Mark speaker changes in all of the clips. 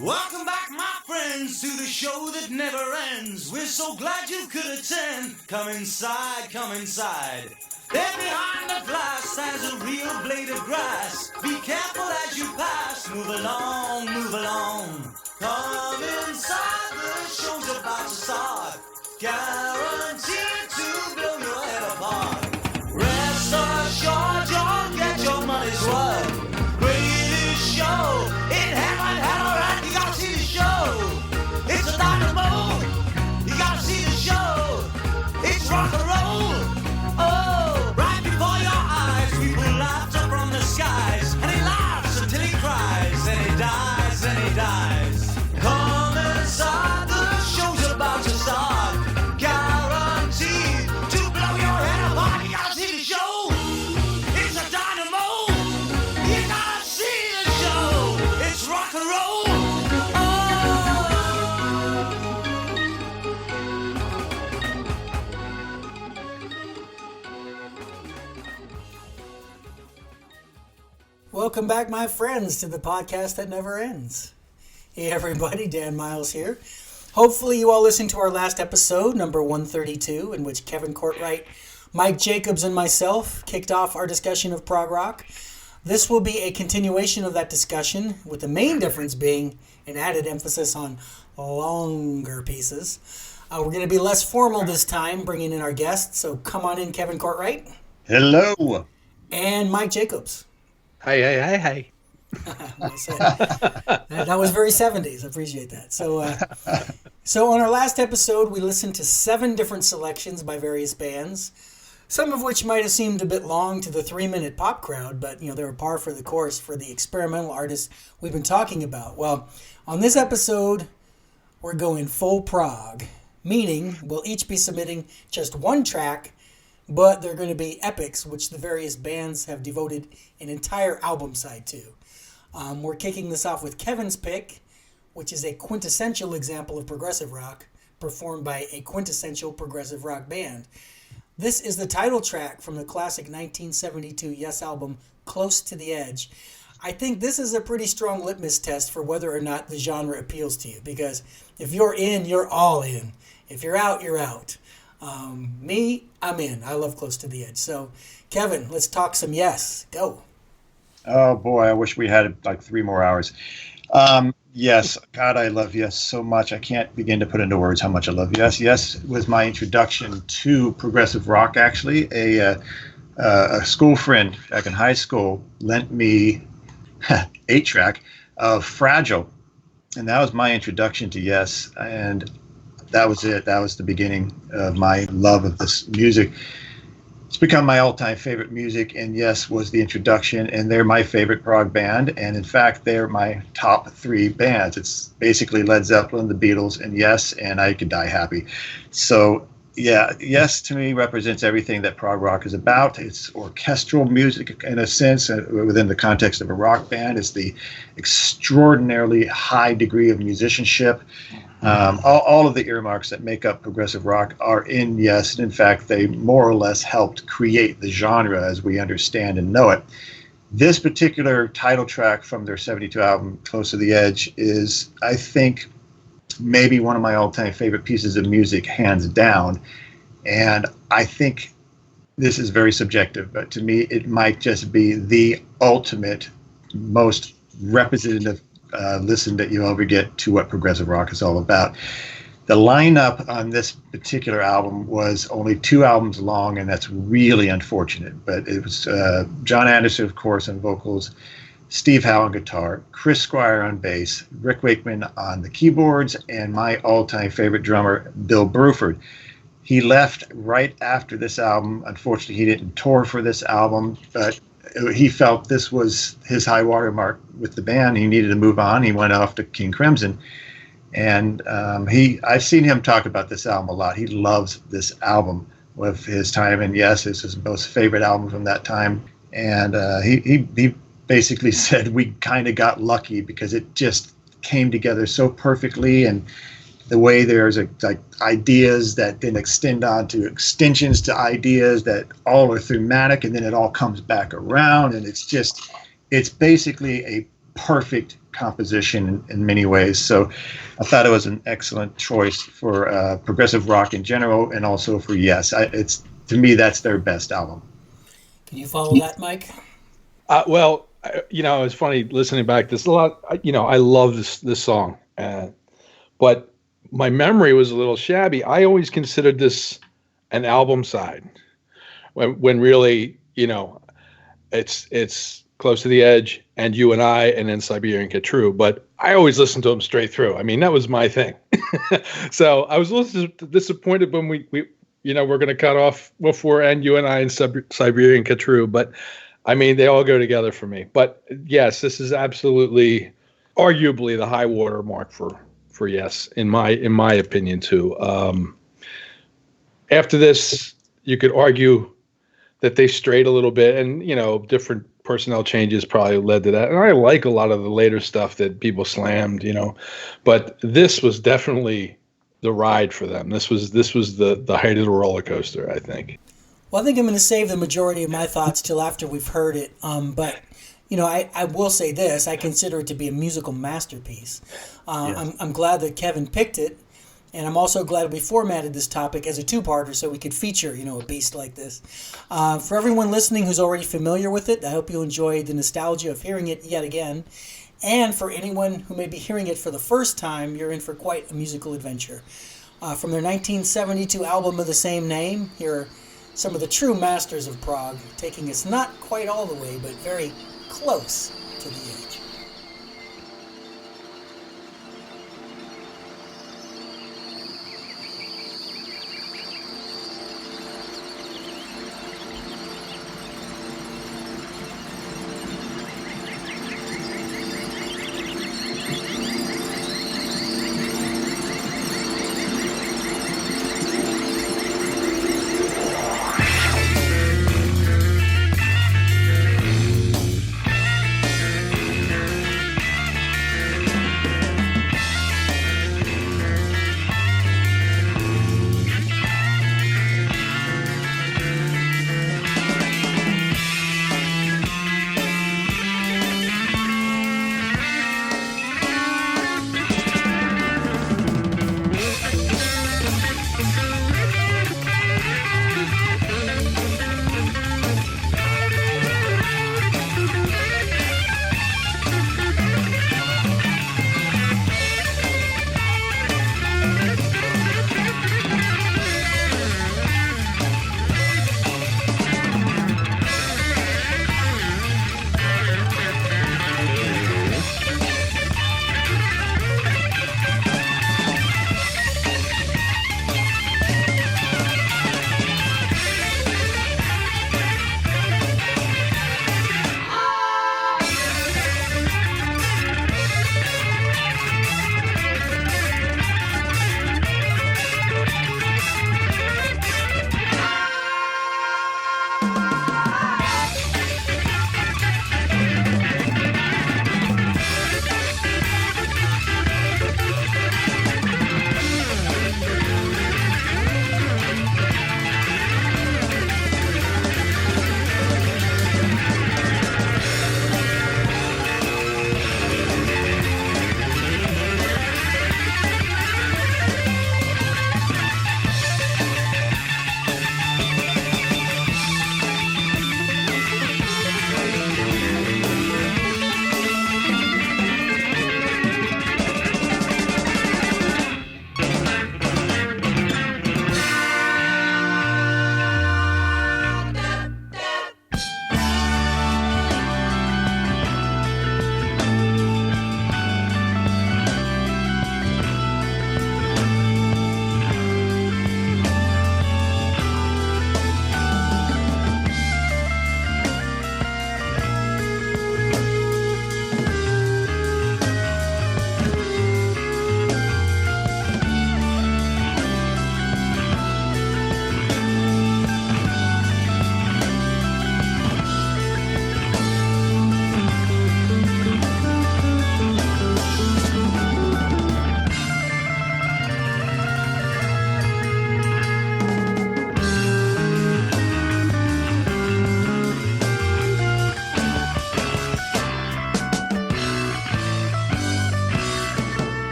Speaker 1: Welcome back, my friends, to the show that never ends. We're so glad you could attend. Come inside, come inside. There behind the glass stands a real blade of grass. Be careful as you pass. Move along, move along. Come inside, the show's about to start. Guaranteed to blow your head apart. Rest assured you'll get your money's worth. Greatest show in heaven, alright, you gotta see the show. It's a dynamo, you gotta see the show. It's rock and roll, oh, right before your eyes. People laughter from the skies, and he laughs until he cries, and he dies, and he dies. Come inside, the show's about to start. Guaranteed to blow your head apart. You gotta see the show. It's a dynamo. You gotta see the show. It's rock and roll.
Speaker 2: Welcome back, my friends, to the podcast that never ends. Hey, everybody, Dan Miles here. Hopefully you all listened to our last episode, number 132, in which Kevin Courtright, Mike Jacobs, and myself kicked off our discussion of prog rock. This will be a continuation of that discussion, with the main difference being an added emphasis on longer pieces. We're going to be less formal this time, bringing in our guests, so come on in, Kevin Courtright.
Speaker 3: Hello.
Speaker 2: And Mike Jacobs.
Speaker 4: Hey.
Speaker 2: That was very 70s. I appreciate that. So on our last episode, we listened to 7 different selections by various bands, some of which might have seemed a bit long to the 3-minute pop crowd, but they were par for the course for the experimental artists we've been talking about. Well, on this episode, we're going full prog, meaning we'll each be submitting just one track, but they're going to be epics, which the various bands have devoted an entire album side to. We're kicking this off with Kevin's pick, which is a quintessential example of progressive rock, performed by a quintessential progressive rock band. This is the title track from the classic 1972 Yes album, Close to the Edge. I think this is a pretty strong litmus test for whether or not the genre appeals to you, because if you're in, you're all in. If you're out, you're out. Me, I'm in. I love Close to the Edge. So, Kevin, let's talk some Yes. Go.
Speaker 3: Oh, boy, I wish we had like 3 more hours. Yes, God, I love Yes so much. I can't begin to put into words how much I love Yes. Yes was my introduction to progressive rock, actually. A school friend back in high school lent me 8-track of Fragile, and that was my introduction to Yes, and that was it. That was the beginning of my love of this music. It's become my all-time favorite music, and Yes was the introduction, and they're my favorite prog band, and in fact, they're my top 3 bands. It's basically Led Zeppelin, the Beatles, and Yes, and I could die happy. So, yeah, Yes to me represents everything that prog rock is about. It's orchestral music in a sense, within the context of a rock band. It's the extraordinarily high degree of musicianship. All of the earmarks that make up progressive rock are in Yes, and in fact, they more or less helped create the genre as we understand and know it. This particular title track from their 72 album, Close to the Edge, is, I think, maybe one of my all-time favorite pieces of music, hands down. And I think this is very subjective, but to me, it might just be the ultimate, most representative listen that you'll ever get to what progressive rock is all about. The lineup on this particular album was only 2 albums long, and that's really unfortunate. But it was John Anderson, of course, on vocals, Steve Howe on guitar, Chris Squire on bass, Rick Wakeman on the keyboards, and my all-time favorite drummer, Bill Bruford. He left right after this album. Unfortunately, he didn't tour for this album, but he felt this was his high water mark with the band. He needed to move on. He went off to King Crimson. And I've seen him talk about this album a lot. He loves this album with his time. And Yes, it's his most favorite album from that time. And he basically said we kind of got lucky because it just came together so perfectly. And the way there's like ideas that then extend on to extensions to ideas that all are thematic, and then it all comes back around, and it's basically a perfect composition in many ways. So I thought it was an excellent choice for progressive rock in general, and also for Yes. It's to me, that's their best album.
Speaker 2: Can you follow that, Mike?
Speaker 4: Well, it's funny listening back. There's a lot. I love this song, but my memory was a little shabby. I always considered this an album side, when really, it's Close to the Edge and You and I, and then Siberian Cat True. But I always listened to them straight through. I mean, that was my thing. So I was a little disappointed when we're going to cut off before and You and I and Siberian Cat True. But I mean, they all go together for me. But yes, this is absolutely, arguably the high water mark for Yes, in my opinion too. After this, you could argue that they strayed a little bit, and different personnel changes probably led to that. And I like a lot of the later stuff that people slammed, but this was definitely the ride for them. This was the height of the roller coaster, I think.
Speaker 2: Well, I think I'm going to save the majority of my thoughts till after we've heard it. But I will say this: I consider it to be a musical masterpiece.
Speaker 3: Yes.
Speaker 2: I'm glad that Kevin picked it. And I'm also glad we formatted this topic as a two-parter so we could feature, a beast like this. For everyone listening who's already familiar with it, I hope you enjoyed the nostalgia of hearing it yet again. And for anyone who may be hearing it for the first time, you're in for quite a musical adventure. From their 1972 album of the same name, here are some of the true masters of prog, taking us not quite all the way, but very close to the edge.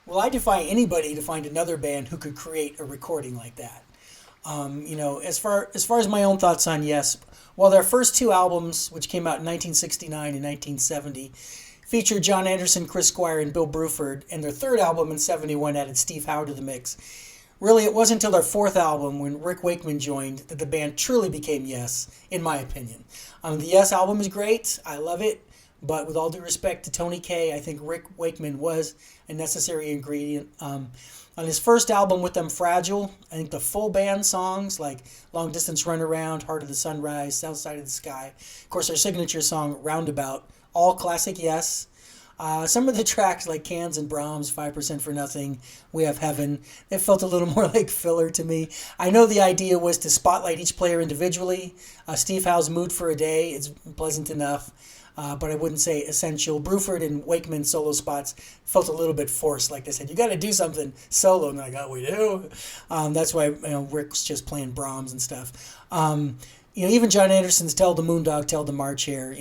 Speaker 2: Well, I defy anybody to find another band who could create a recording like that. As far as my own thoughts on Yes, well, their first two albums, which came out in 1969 and 1970, featured John Anderson, Chris Squire, and Bill Bruford, and their third album in 71 added Steve Howe to the mix. Really, it wasn't until their fourth album, when Rick Wakeman joined, that the band truly became Yes, in my opinion. The Yes album is great. I love it. But with all due respect to Tony Kaye, I think Rick Wakeman was a necessary ingredient. On his first album with them, Fragile, I think the full band songs like Long Distance Runaround, Heart of the Sunrise, South Side of the Sky, of course their signature song, Roundabout, all classic Yes. Some of the tracks like Cans and Brahms, 5% for Nothing, We Have Heaven, it felt a little more like filler to me. I know the idea was to spotlight each player individually. Steve Howe's Mood for a Day, it's pleasant enough. But I wouldn't say essential. Bruford and Wakeman solo spots felt a little bit forced. Like they said, you got to do something solo. And they're like, oh, we do? That's why Rick's just playing Brahms and stuff. Even John Anderson's Tell the Moondog, Tell the March here,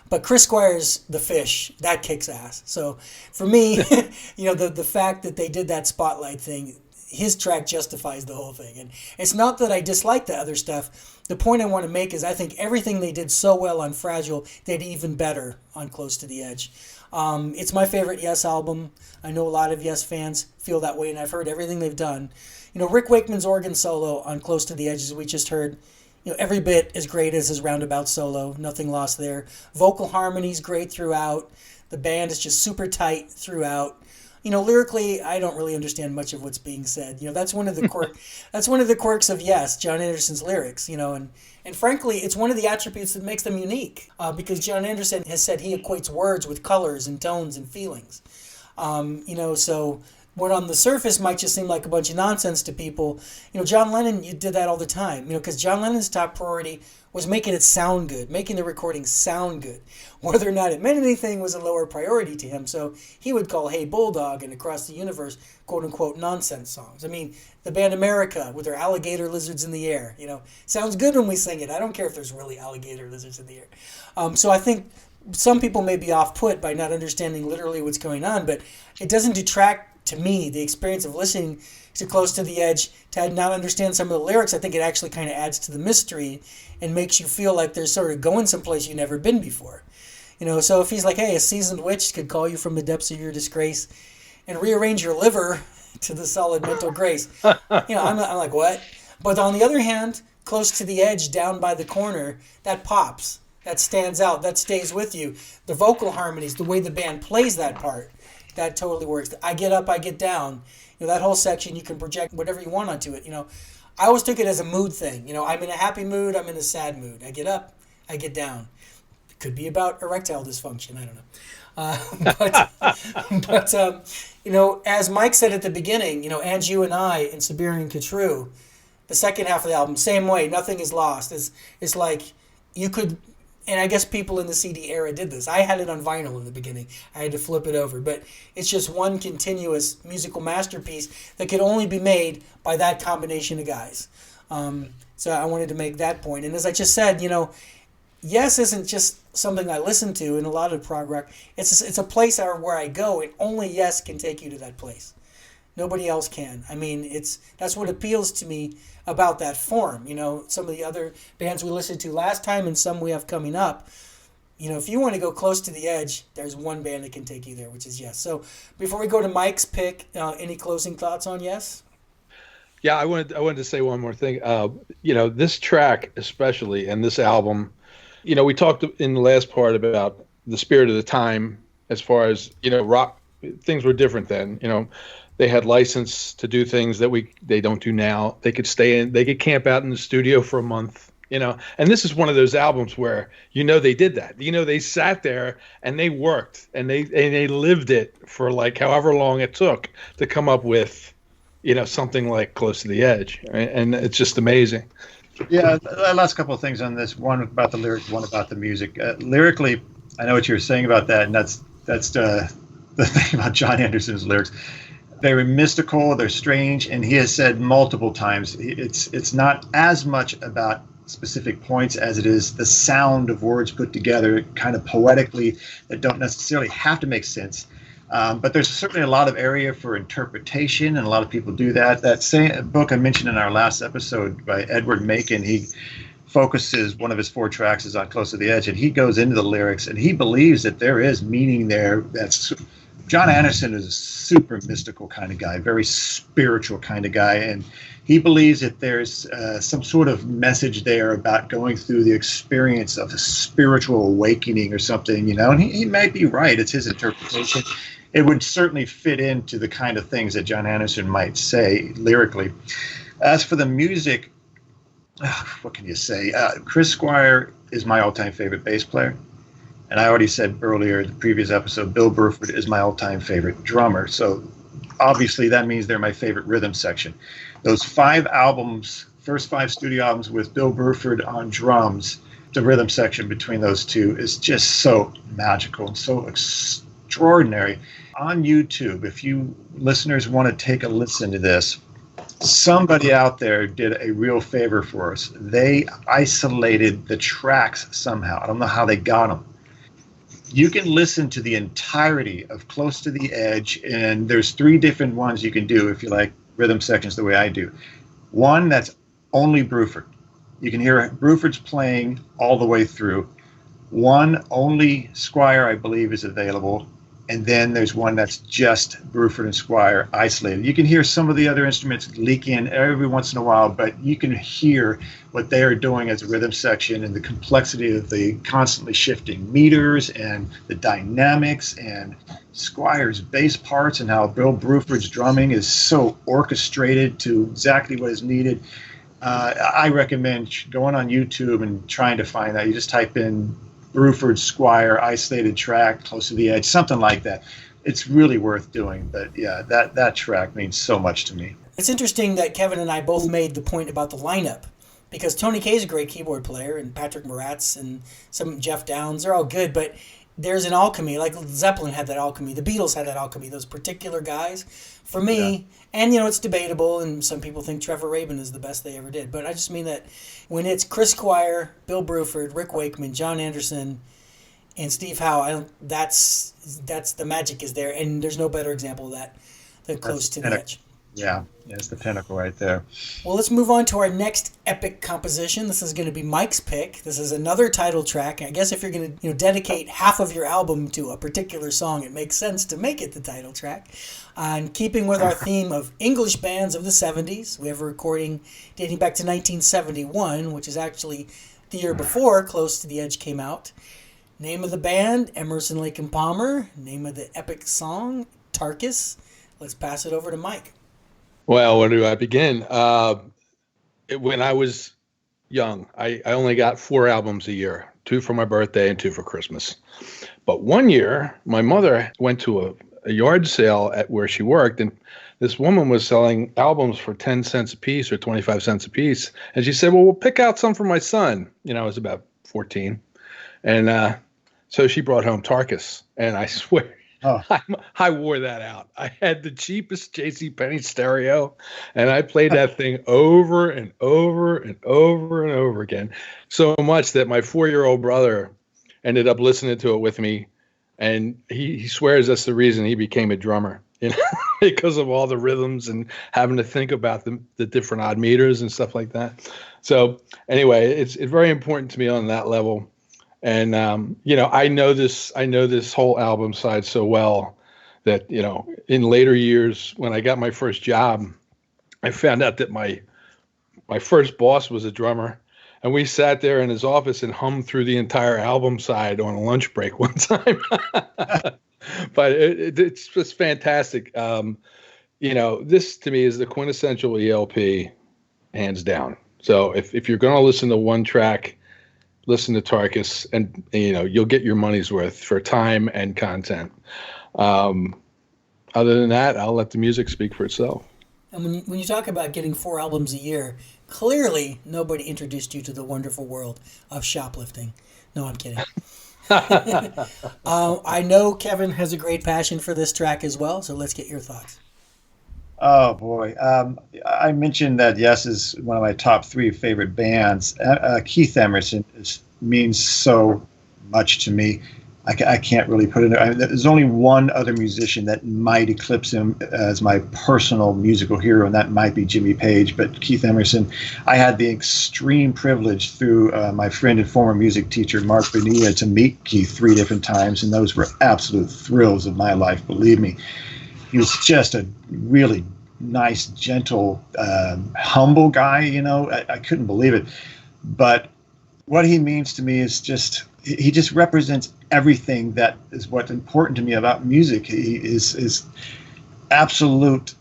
Speaker 2: But Chris Squire's The Fish, that kicks ass. So for me, the fact that they did that spotlight thing, his track justifies the whole thing. And it's not that I dislike the other stuff. The point I want to make is I think everything they did so well on Fragile, they did even better on Close to the Edge. It's my favorite Yes album. I know a lot of Yes fans feel that way, and I've heard everything they've done. Rick Wakeman's organ solo on Close to the Edge, as we just heard, every bit as great as his Roundabout solo. Nothing lost there. Vocal harmony's great throughout. The band is just super tight throughout. Lyrically, I don't really understand much of what's being said. That's one of the quirks of Yes, John Anderson's lyrics. And frankly, it's one of the attributes that makes them unique. Because John Anderson has said he equates words with colors and tones and feelings. So what on the surface might just seem like a bunch of nonsense to people. John Lennon, you did that all the time. Because John Lennon's top priority was making it sound good, making the recording sound good. Whether or not it meant anything was a lower priority to him. So he would call Hey Bulldog and Across the Universe, quote unquote, nonsense songs. I mean, the band America with their alligator lizards in the air, sounds good when we sing it. I don't care if there's really alligator lizards in the air. So I think some people may be off-put by not understanding literally what's going on, but it doesn't detract, to me, the experience of listening to Close to the Edge, to not understand some of the lyrics. I think it actually kind of adds to the mystery and makes you feel like they're sort of going someplace you've never been before. So if he's like, hey, a seasoned witch could call you from the depths of your disgrace and rearrange your liver to the solid mental grace. I'm like, what? But on the other hand, Close to the Edge, Down by the Corner, that pops. That stands out. That stays with you. The vocal harmonies, the way the band plays that part, that totally works. I Get Up, I Get Down. That whole section, you can project whatever you want onto it. I always took it as a mood thing. I'm in a happy mood, I'm in a sad mood. I get up, I get down. It could be about erectile dysfunction, I don't know. As Mike said at the beginning, And You and I in Siberian Katru, the second half of the album, same way, nothing is lost. It's like you could, and I guess people in the CD era did this. I had it on vinyl in the beginning. I had to flip it over. But it's just one continuous musical masterpiece that could only be made by that combination of guys. So I wanted to make that point. And as I just said, Yes isn't just something I listen to in a lot of prog rock. It's a place where I go, and only Yes can take you to that place. Nobody else can. I mean, that's what appeals to me about that form. Some of the other bands we listened to last time and some we have coming up, if you want to go close to the edge, there's one band that can take you there, which is Yes. So before we go to Mike's pick, any closing thoughts on Yes?
Speaker 4: Yeah, I wanted to say one more thing. This track especially, and this album, we talked in the last part about the spirit of the time as far as, rock, things were different then. They had license to do things that they don't do now. They could they could camp out in the studio for a month, and this is one of those albums where, they did that. They sat there and they worked and they lived it for like however long it took to come up with, something like Close to the Edge. Right? And it's just amazing.
Speaker 3: Yeah, last couple of things on this. One about the lyrics, one about the music. Lyrically, I know what you're saying about that, and that's the thing about John Anderson's lyrics. They're mystical, they're strange, and he has said multiple times it's not as much about specific points as it is the sound of words put together kind of poetically that don't necessarily have to make sense, But there's certainly a lot of area for interpretation, and a lot of people do that. That same book I mentioned in our last episode by Edward Macon, he focuses, one of his 4 tracks is on Close to the Edge, and he goes into the lyrics, and he believes that there is meaning there. John Anderson is a super mystical kind of guy, very spiritual kind of guy, and he believes that there's some sort of message there about going through the experience of a spiritual awakening or something, and he might be right. It's his interpretation. It would certainly fit into the kind of things that John Anderson might say lyrically. As for the music, what can you say? Chris Squire is my all-time favorite bass player. And I already said earlier in the previous episode, Bill Bruford is my all-time favorite drummer. So obviously that means they're my favorite rhythm section. Those 5 albums, first 5 studio albums with Bill Bruford on drums, the rhythm section between those two is just so magical and so extraordinary. On YouTube, if you listeners want to take a listen to this, somebody out there did a real favor for us. They isolated the tracks somehow. I don't know how they got them. You can listen to the entirety of Close to the Edge, and there's 3 different ones you can do if you like rhythm sections the way I do. One that's only Bruford. You can hear Bruford's playing all the way through. One only Squire, I believe, is available. And then there's one that's just Bruford and Squire isolated. You can hear some of the other instruments leak in every once in a while, but you can hear what they are doing as a rhythm section and the complexity of the constantly shifting meters and the dynamics and Squire's bass parts and how Bill Bruford's drumming is so orchestrated to exactly what is needed. I recommend going on YouTube and trying to find that. You just type in Bruford Squire isolated track, Close to the Edge, something like that. It's really worth doing. But yeah, that track means so much to me.
Speaker 2: It's interesting that Kevin and I both made the point about the lineup, because Tony Kaye's a great keyboard player, and Patrick Moratz and some Jeff Downs, they're all good, but there's an alchemy. Like Zeppelin had that alchemy, the Beatles had that alchemy, those particular guys. For me, and it's debatable, and some people think Trevor Rabin is the best they ever did, but I just mean that when it's Chris Squire, Bill Bruford, Rick Wakeman, John Anderson, and Steve Howe, that's the magic is there, and there's no better example of that than Close to the Edge.
Speaker 3: Yeah, it's the pinnacle right there.
Speaker 2: Well, let's move on to our next epic composition. This is going to be Mike's pick. This is another title track. I guess if you're going to dedicate half of your album to a particular song, it makes sense to make it the title track. And keeping with our theme of English bands of the 70s, we have a recording dating back to 1971, which is actually the year before Close to the Edge came out. Name of the band, Emerson, Lake and Palmer. Name of the epic song, Tarkus. Let's pass it over to Mike.
Speaker 4: Well, where do I begin? When I was young, I only got 4 albums a year, 2 for my birthday and 2 for Christmas. But one year, my mother went to a yard sale at where she worked, and this woman was selling albums for 10 cents a piece or 25 cents a piece. And she said, well, we'll pick out some for my son. I was about 14. And so she brought home Tarkus, and I swear, I wore that out. I had the cheapest JCPenney stereo, and I played that thing over and over and over and over again, so much that my 4-year-old brother ended up listening to it with me, and he swears that's the reason he became a drummer, because of all the rhythms and having to think about the different odd meters and stuff like that. So anyway, it's very important to me on that level. And, I know this whole album side so well that, in later years, when I got my first job, I found out that my first boss was a drummer, and we sat there in his office and hummed through the entire album side on a lunch break one time. But it's just fantastic. This to me is the quintessential ELP, hands down. So if you're going to listen to one track, listen to Tarkus, and you'll get your money's worth for time and content. Other than that, I'll let the music speak for itself.
Speaker 2: And when you talk about getting 4 albums a year, clearly nobody introduced you to the wonderful world of shoplifting. No, I'm kidding. I know Kevin has a great passion for this track as well, so let's get your thoughts.
Speaker 3: Oh, boy. I mentioned that Yes is one of my top 3 favorite bands. Keith Emerson means so much to me. I can't really put it. There's only one other musician that might eclipse him as my personal musical hero, and that might be Jimmy Page. But Keith Emerson, I had the extreme privilege through my friend and former music teacher, Mark Bonilla, to meet Keith 3 different times, and those were absolute thrills of my life, believe me. He was just a really nice, gentle, humble guy, you know. I couldn't believe it. But what he means to me is just, he just represents everything that is what's important to me about music. He is absolute,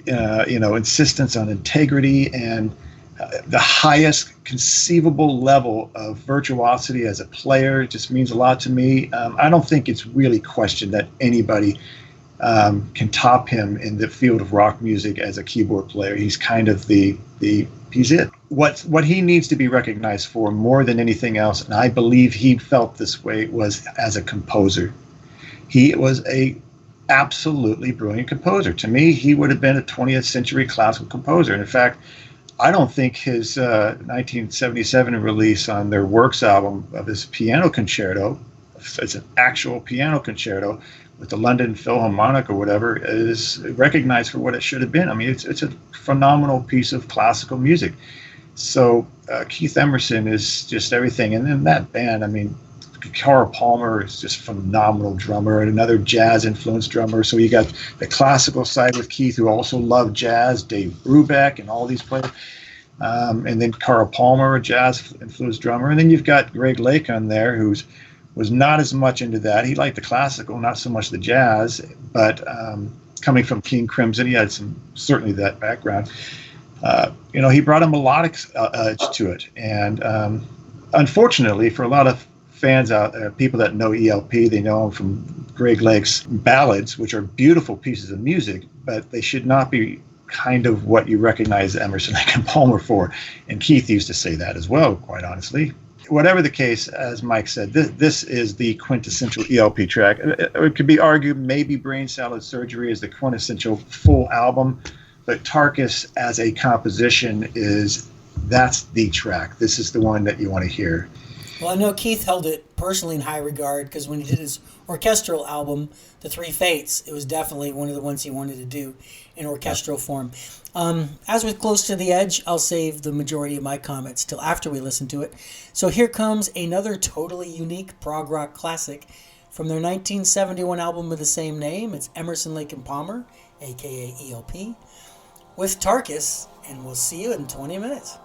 Speaker 3: insistence on integrity and the highest conceivable level of virtuosity as a player. It just means a lot to me. I don't think it's really questioned that anybody can top him in the field of rock music as a keyboard player. He's kind of he's it. What he needs to be recognized for more than anything else, and I believe he felt this way, was as a composer. He was a absolutely brilliant composer. To me, he would have been a 20th century classical composer. And in fact, I don't think his 1977 release on their Works album of his piano concerto, it's an actual piano concerto with the London Philharmonic or whatever, is recognized for what it should have been. I mean, it's a phenomenal piece of classical music. So Keith Emerson is just everything. And then that band, I mean, Carl Palmer is just a phenomenal drummer and another jazz-influenced drummer. So you got the classical side with Keith, who also loved jazz, Dave Brubeck and all these players. And then Carl Palmer, a jazz-influenced drummer. And then you've got Greg Lake on there, was not as much into that. He liked the classical, not so much the jazz. But coming from King Crimson, he had certainly that background. He brought a melodic edge to it. And unfortunately, for a lot of fans out there, people that know ELP, they know him from Greg Lake's ballads, which are beautiful pieces of music, but they should not be kind of what you recognize Emerson, Lake and Palmer for. And Keith used to say that as well, quite honestly. Whatever the case, as Mike said, this is the quintessential ELP track. It could be argued maybe Brain Salad Surgery is the quintessential full album, but Tarkus as a composition that's the track. This is the one that you want to hear.
Speaker 2: Well, I know Keith held it personally in high regard because when he did his orchestral album, The Three Fates, it was definitely one of the ones he wanted to do in orchestral form. As with Close to the Edge, I'll save the majority of my comments till after we listen to it. So here comes another totally unique prog rock classic from their 1971 album of the same name. It's Emerson, Lake and Palmer, aka ELP, with Tarkus, and we'll see you in 20 minutes.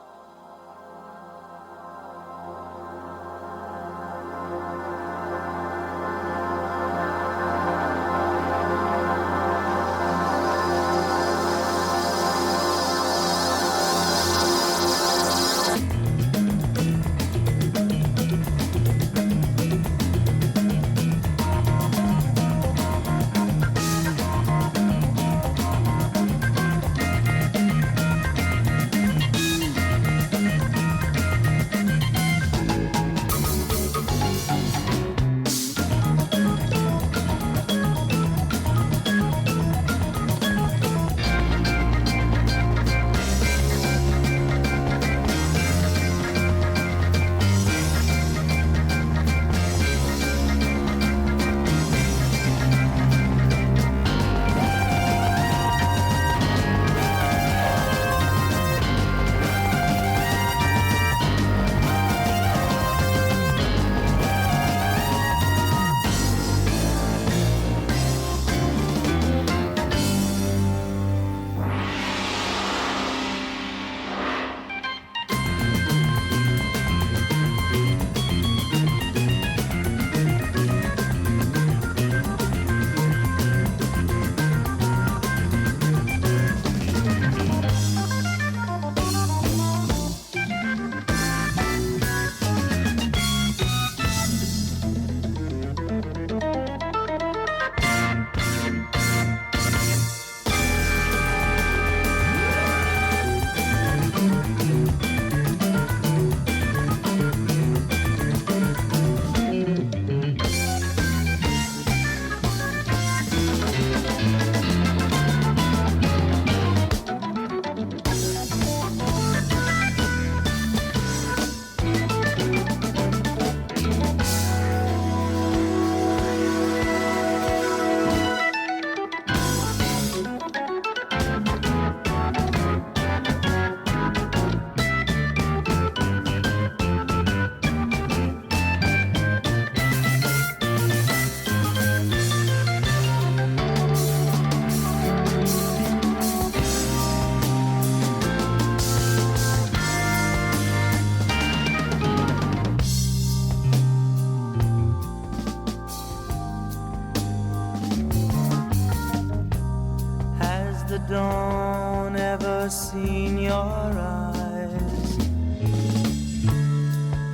Speaker 1: don't ever seen your eyes?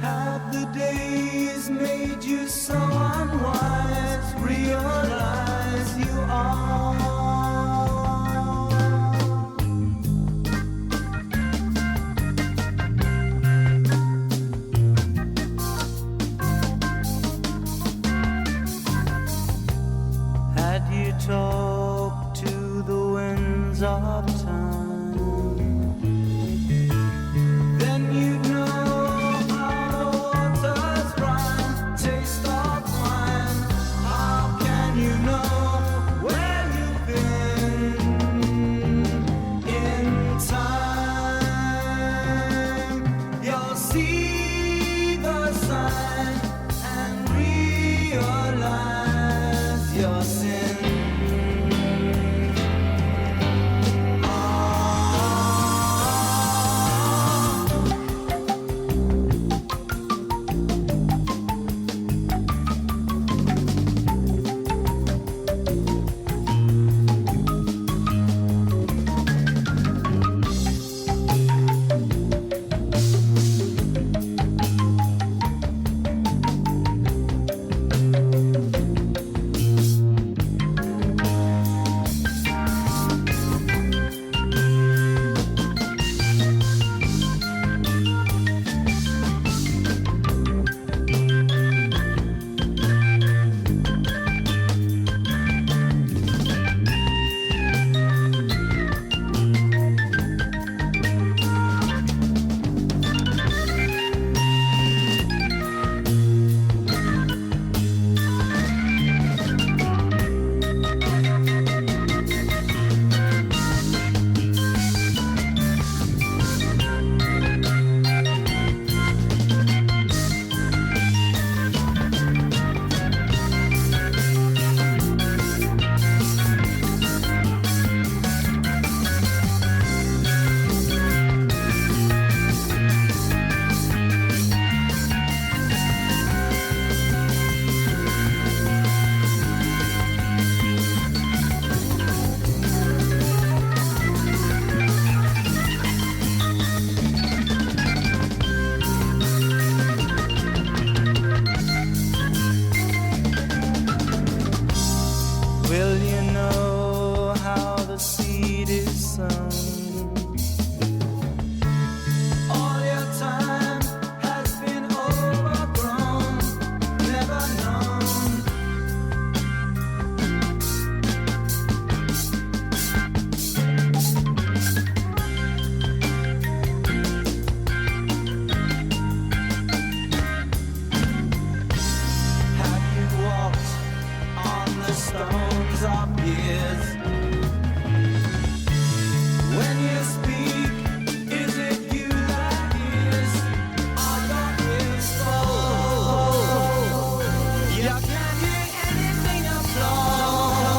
Speaker 1: Have the days made you so unwise? Realize you are. Had you talked to the winds of time, then you'd know how the waters run, taste of wine. How can you know where you've been in time? You'll see the sign and realize your sin. Will you know how the seed is sown? All your time has been overgrown, never known. Have you walked on the stones of years? When you speak, is it you that hears? Or your ears full? You can't hear anything applause.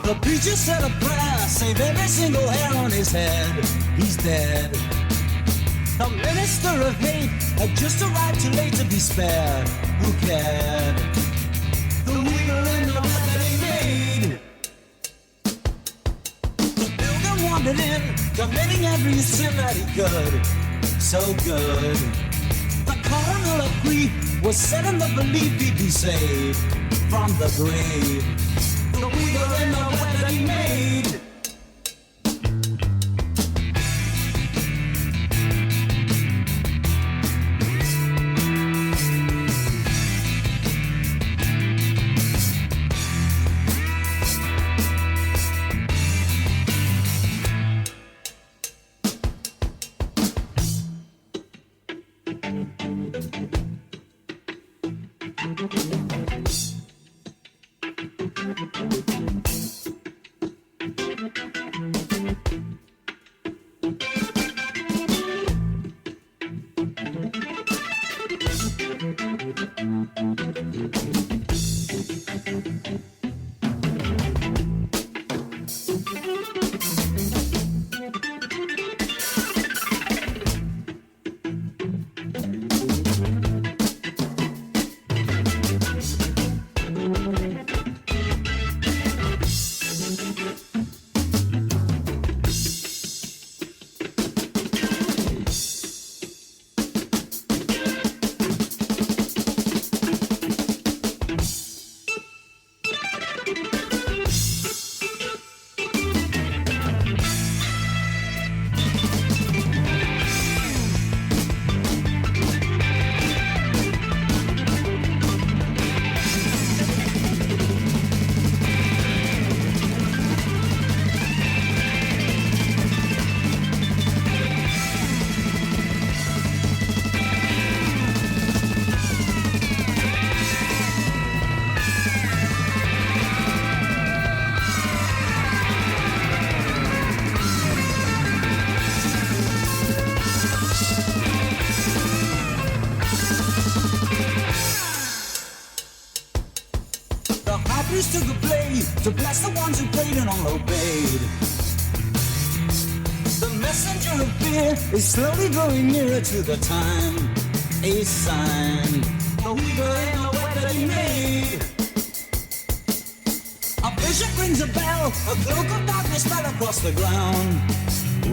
Speaker 1: The preacher said a prayer, save every single hair on his head. He's dead. The minister of hate had just arrived too late to be spared. Who cared? The wheel in the web that he made. The pilgrim wandered in, committing every sin that he could. So good. The cardinal of grief was set in the belief he'd be saved from the grave. The wheel in the web that he made. Took a blade to bless the ones who prayed and all obeyed. The messenger of fear is slowly drawing nearer to the time. A sign, the weaver in the web that he made. A bishop rings a bell, a cloak of darkness fell across the ground.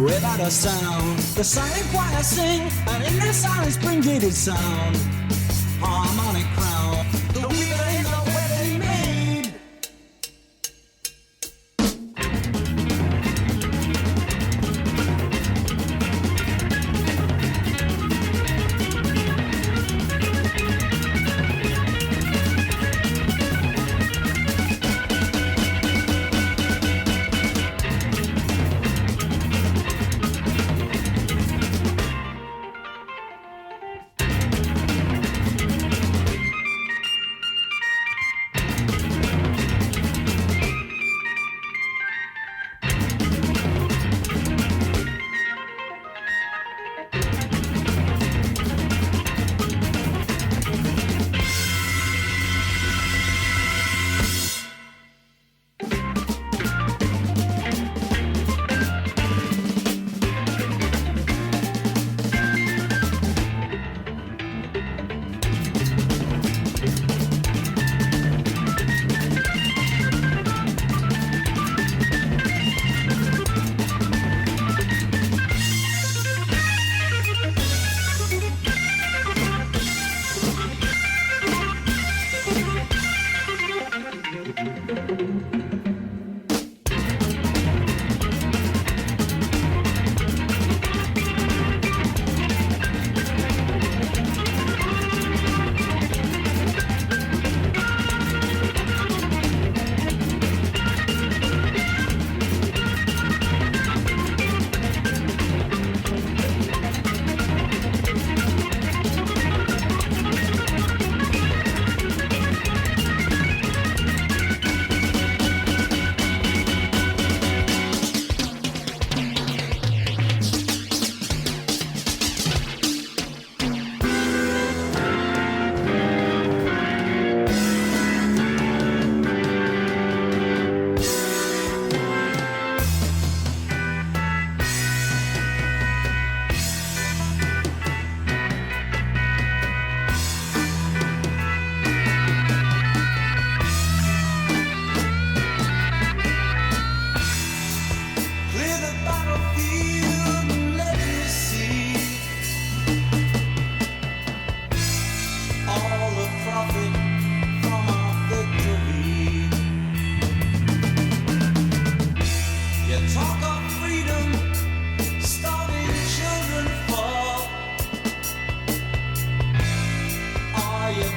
Speaker 1: Without a sound, the silent choir sing, and in their silence bring gated sound. Harmonic crown, the weaver in the web that he made.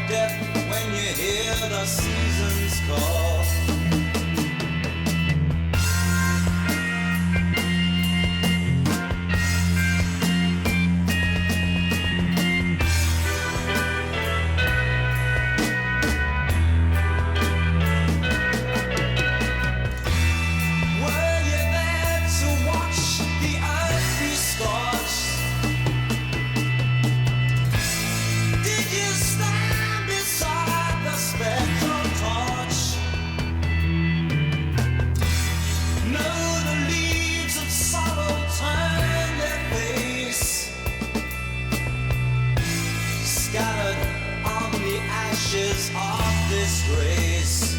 Speaker 1: death when you hear the seasons call. Were you there to watch the earth be scorched? Did you stand beside the spectral torch? No, the leaves of sorrow turn their face, scattered on the ashes of disgrace.